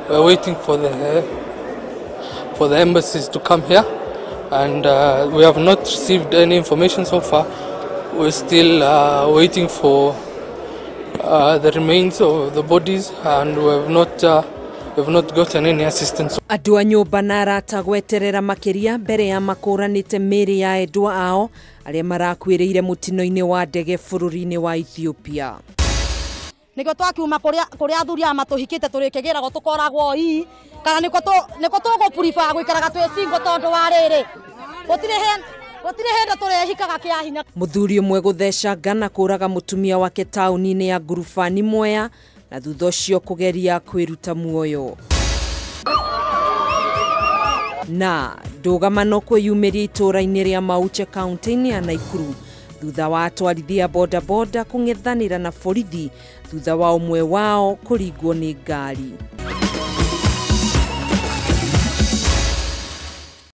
We're waiting for the embassies to come here, and we have not received any information so far. We're still waiting for the remains of the bodies, and we've not gotten any assistance. Andũ a nyũmba na arata gweterera makiria mbere ya makũranĩte mĩĩrĩ ya endwa ao arĩa marakuĩrĩire mũtino-inĩ wa ndege bũrũri-inĩ wa Ethiopia. Nĩko twakiuma kũrĩa athuri a matũhikĩte tũrĩkĩgĩragwo tũkoragwo ii kana nĩko tũgũpuriba gwĩkaraga twĩ single tondũ wa rĩrĩ gũtirĩ hĩndĩ tũrehikaga kĩa hinya. Mũthuri ũmwe gũtheca na kũraga mũtumia wake taũni-inĩ ya Ngurubani Mwea na thutha ũcio kũgeria kwĩruta muoyo. Na ndũgamano kwĩyumĩria itũũra-inĩ rĩa Mauche kaunti-inĩ ya Nakuru thutha wa atwarithia boda kũng'ethanĩra na borithi thutha wa ũmwe wao kũringwo nĩ ngari.